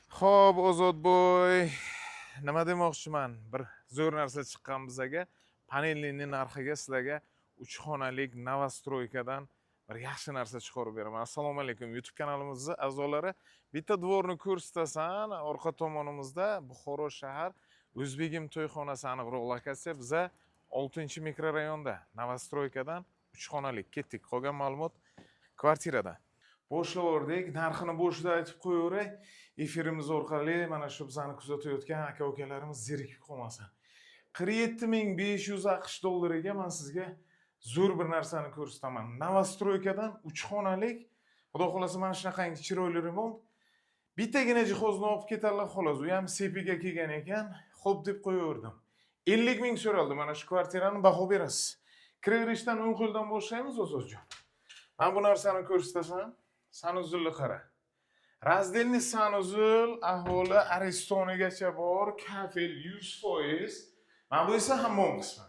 Xo'p, Ozodboy, nima demoqchiman? Bir zo'r narsa chiqqan bizaga. Panelning narxiga sizlarga 3 xonalik Novostroykadan bir yaxshi narsa chiqarib beraman. Assalomu alaykum YouTube kanalimizning a'zolari. Bitta dvorni ko'rsatasan, orqa tomonimizda Buxoro shahar O'zbegim to'yxonasi aniqroq lokatsiya. Biza 6-mikrorayonda Novostroykadan 3 xonalik ketdik. Qolgan ma'lumot kvartiradan. Boshlaverdik, narxini boshida aytib qo'yaveray. Efirimiz orqali mana shu bizani kuzatayotgan aka-ukalarimiz zerikib qolmasin. 47.500 AQSh dollariga men sizga zo'r bir narsani ko'rsataman. Novostroykadan 3 xonalik, xudo xolasa mana shunaqangi chiroyli remont. Bittagina jihozni olib ketadilar xolos. U ham sepiga kelgan ekan. Xo'p deb qo'yaverdim. 50 ming so'raldi. Mana shu kvartirani baho berasiz. Kiraverishdan 10 qo'ldan boshlaymiz O'zozjon. Men bu narsani ko'rsatasam, sanuzulni qara. Razdelni sanuzul, ahvoli Aristonigacha bor, kafel 100%. Mana bu esa hammom qismi.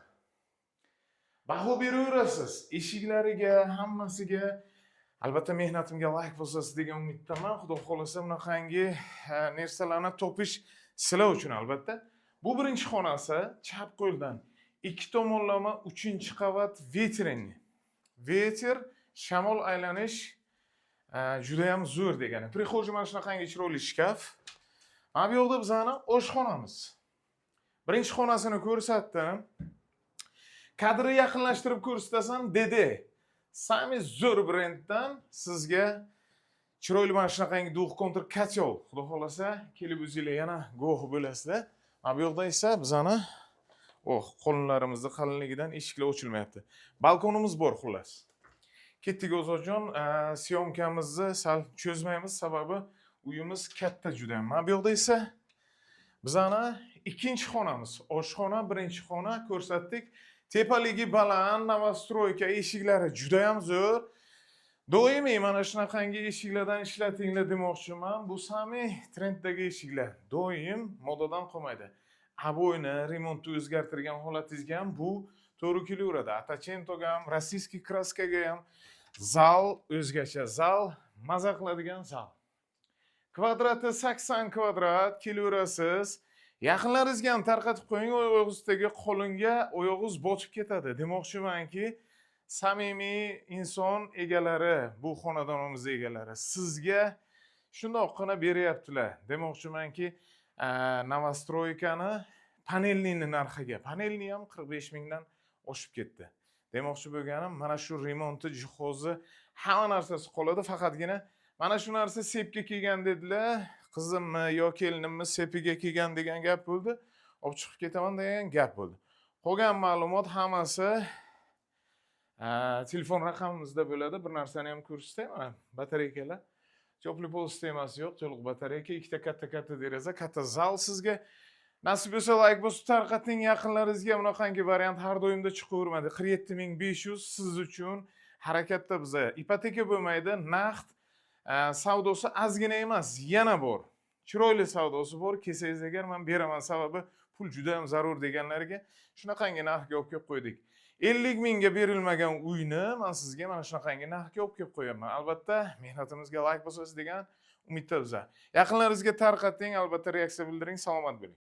Baho beraverasiz. Eshiklariga, hammasiga. Albatta mehnatimga layk bosasiz degan umiddaman. Xudo xolasa bunaqangi narsalarni topish sizlar uchun albatta. Bu birinchi xonasi, chap qo'ldan 2 tomonlama 3-qavat veterinni. Veter, shamol aylanish juda ham zo'r degani. Prixo'ja mana shunaqangi chiroyli shkaf. Mana bu yoqda bizani oshxonamiz. Birinchi xonasini ko'rsatdim. Kadrni yaqinlashtirib ko'rsatasam, Dede. Sami zo'r brenddan sizga chiroyli mana shunaqangi duh kontr katyol. Xudo xolasa, kelib o'zinglar yana guvoh bo'lasizlar. Mana bu yoqda esa bizani qo'llarimizni qalinligidan eshiklar ochilmayapti. Balkonimiz bor xullas. Ketdik O'zozjon, syomkamizni sal cho'zmaymiz, sababi uyimiz katta juda. Mana bu yoqda esa bizani ikkinchi xonamiz. Oshxona, birinchi xona ko'rsatdik. Tepaligi baland, Novostroyka eshiklari juda ham zo'r. Doimiy mana shunaqangi eshiklardan ishlatinglar demoqchiman. Bu sami trenddagi eshiklar. Doim modadan qolmaydi. Aboyni, remontni o'zgartirgan holatingizga ham bu to'g'ri kelaveradi. Atachentoga ham, rossiyskiy kraskaga ham zal o'zgacha, zal maza qiladigan zal. Kvadrati 80 kvadrat kelaverasiz. Yaqinlaringizga ham tarqatib qo'ying, oyog'ingizdagi qo'linga oyog'ingiz botib ketadi. Demoqchimanki, samimiy inson egalari, bu xonadonimiz egalari sizga shundoqqina beryaptilar. Demoqchimanki, Novostroykani panelning narxiga. Panelni ham 45 mingdan oshib ketdi. Demoqchi bo'lganim, mana shu remonti jihozi hamma narsasi qoladi, faqatgina mana shu narsa sepga kelgan dedilar. Qizimmi yo kelinimmi sepiga kelgan degan gap bo'ldi. Olib chiqib ketaman degan gap bo'ldi. Qolgan ma'lumot hammasi telefon raqamimizda bo'ladi. Bir narsani ham ko'rsatay, mana batareykalar. Teplый pol sistemasi yo'q, to'liq batareyka, ikkita katta deraza, katta zal sizga. Nasib bo'lsa like bosib tarqating, yaqinlaringizga bunaqangi variant har doimda chiqavermadi. 47.500 siz uchun harakatda biza. Ipoteka bo'lmaydi, naqd savdosi ozgina emas, yana bor. Chiroyli savdosi bor. Kelsangiz agar men beraman, sababi pul juda ham zarur deganlarga shunaqangi narxga olib kelib qo'ydik. 50 mingga berilmagan uyni men sizga mana shunaqangi narxga olib kelib qo'yaman. Albatta, mehnatimizga like bosasiz degan umidda biza. Yaqinlaringizga tarqating, albatta reaksiya bildiring, salomat bo'ling.